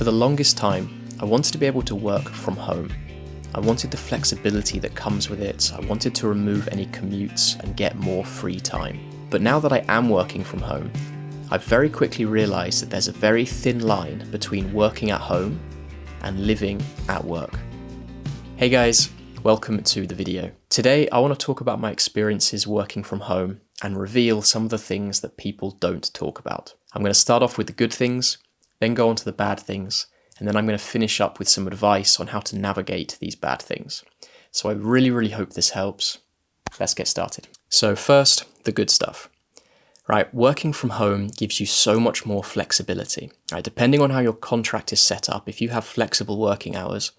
For the longest time, I wanted to be able to work from home. I wanted the flexibility that comes with it. I wanted to remove any commutes and get more free time. But now that I am working from home, I've very quickly realised that there's a very thin line between working at home and living at work. Hey guys, welcome to the video. Today I want to talk about my experiences working from home and reveal some of the things that people don't talk about. I'm going to start off with the good things, then go on to the bad things, and then I'm going to finish up with some advice on how to navigate these bad things. So I really hope this helps. Let's get started. So first, the good stuff. Right, working from home gives you so much more flexibility. Right, depending on how your contract is set up, if you have flexible working hours,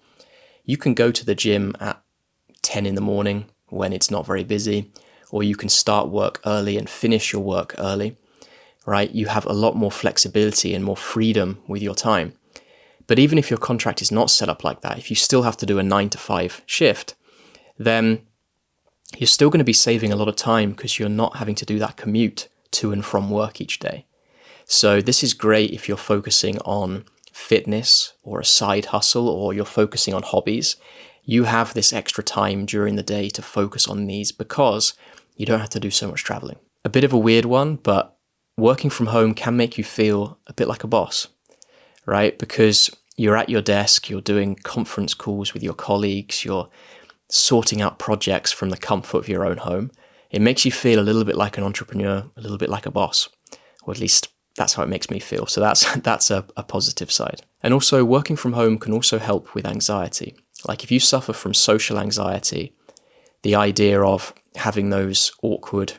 you can go to the gym at 10 in the morning when it's not very busy, or you can start work early and finish your work early. Right, you have a lot more flexibility and more freedom with your time. But even if your contract is not set up like that, if you still have to do a 9 to 5 shift, then you're still going to be saving a lot of time because you're not having to do that commute to and from work each day. So this is great if you're focusing on fitness or a side hustle, or you're focusing on hobbies. You have this extra time during the day to focus on these because you don't have to do so much traveling. A bit of a weird one, but working from home can make you feel a bit like a boss, right? Because you're at your desk, you're doing conference calls with your colleagues, you're sorting out projects from the comfort of your own home. It makes you feel a little bit like an entrepreneur, a little bit like a boss, or at least that's how it makes me feel. So that's a positive side. And also working from home can also help with anxiety. Like if you suffer from social anxiety, the idea of having those awkward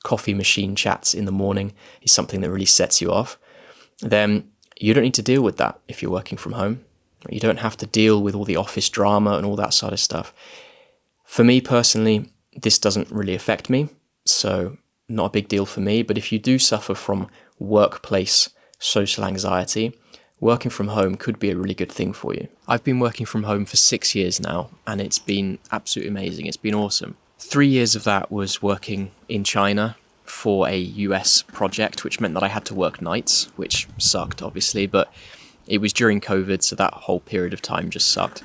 coffee machine chats in the morning is something that really sets you off, then you don't need to deal with that if you're working from home. You don't have to deal with all the office drama and all that sort of stuff. For me personally, this doesn't really affect me, so not a big deal for me. But if you do suffer from workplace social anxiety, working from home could be a really good thing for you. I've been working from home for 6 years now, and it's been absolutely amazing. It's been awesome. 3 years of that was working in China for a US project, which meant that I had to work nights, which sucked obviously, but it was during COVID, so that whole period of time just sucked.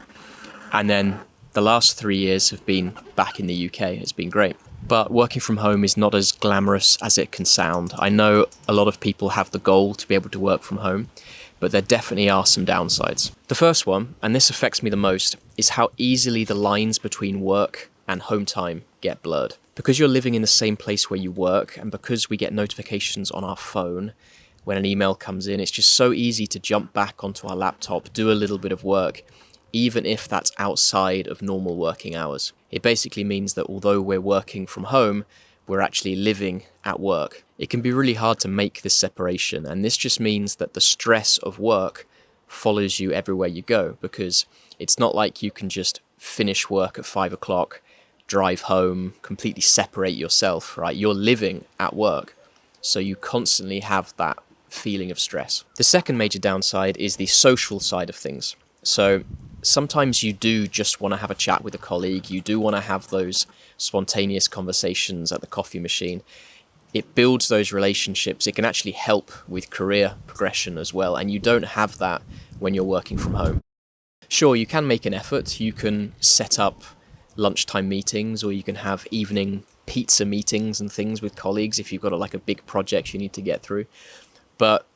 And then the last 3 years have been back in the UK. It's been great. But working from home is not as glamorous as it can sound. I know a lot of people have the goal to be able to work from home, but there definitely are some downsides. The first one, and this affects me the most, is how easily the lines between work and home time get blurred. Because you're living in the same place where you work, and because we get notifications on our phone when an email comes in, it's just so easy to jump back onto our laptop, do a little bit of work, even if that's outside of normal working hours. It basically means that although we're working from home, we're actually living at work. It can be really hard to make this separation, and this just means that the stress of work follows you everywhere you go, because it's not like you can just finish work at 5 o'clock, drive home, completely separate yourself, right? You're living at work, so you constantly have that feeling of stress. The second major downside is the social side of things. So sometimes you do just want to have a chat with a colleague, you do want to have those spontaneous conversations at the coffee machine. It builds those relationships. It can actually help with career progression as well, and you don't have that when you're working from home. Sure, you can make an effort. You can set up lunchtime meetings, or you can have evening pizza meetings and things with colleagues if you've got like a big project you need to get through. But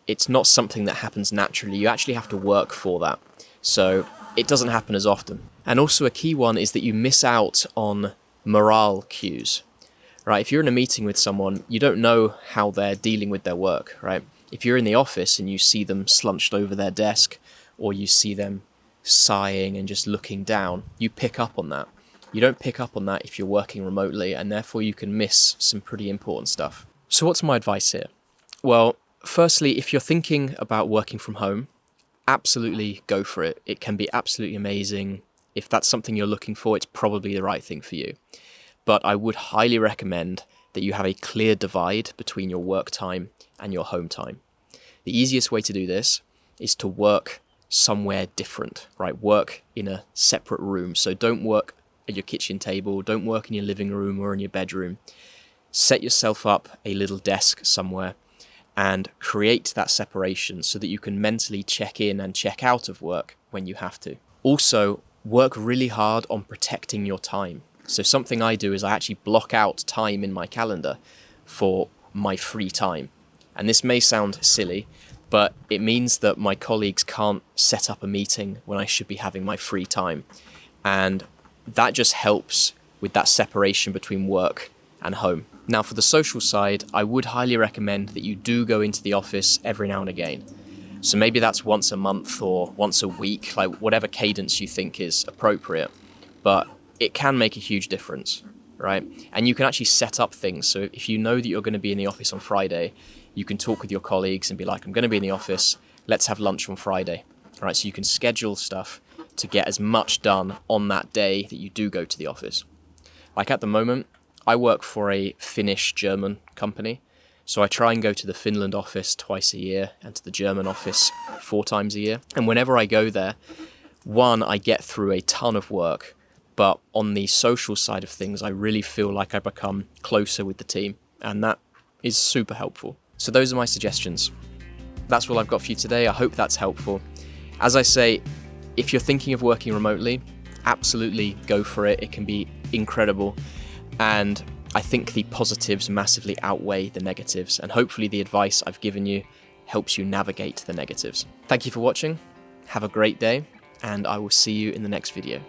it's not something that happens naturally. You actually have to work for that. So it doesn't happen as often. And also a key one is that you miss out on morale cues, right? If you're in a meeting with someone, you don't know how they're dealing with their work, right? If you're in the office and you see them slunched over their desk, or you see them sighing and just looking down, you pick up on that. You don't pick up on that if you're working remotely, and therefore you can miss some pretty important stuff. So what's my advice here? Well, firstly, if you're thinking about working from home, absolutely go for it. It can be absolutely amazing. If that's something you're looking for, it's probably the right thing for you. But I would highly recommend that you have a clear divide between your work time and your home time. The easiest way to do this is to work somewhere different, right? Work in a separate room. So don't work at your kitchen table, don't work in your living room or in your bedroom. Set yourself up a little desk somewhere and create that separation so that you can mentally check in and check out of work when you have to. Also, work really hard on protecting your time. So something I do is I actually block out time in my calendar for my free time. And this may sound silly, but it means that my colleagues can't set up a meeting when I should be having my free time. And that just helps with that separation between work and home. Now, for the social side, I would highly recommend that you do go into the office every now and again. So maybe that's once a month or once a week, like whatever cadence you think is appropriate. But it can make a huge difference, right? And you can actually set up things. So if you know that you're going to be in the office on Friday, you can talk with your colleagues and be like, I'm going to be in the office, let's have lunch on Friday. All right, so you can schedule stuff to get as much done on that day that you do go to the office. Like at the moment, I work for a Finnish-German company. So I try and go to the Finland office twice a year and to the German office 4 times a year. And whenever I go there, one, I get through a ton of work. But on the social side of things, I really feel like I become closer with the team. And that is super helpful. So those are my suggestions. That's all I've got for you today. I hope that's helpful. As I say, if you're thinking of working remotely, absolutely go for it. It can be incredible. And I think the positives massively outweigh the negatives. And hopefully the advice I've given you helps you navigate the negatives. Thank you for watching. Have a great day. And I will see you in the next video.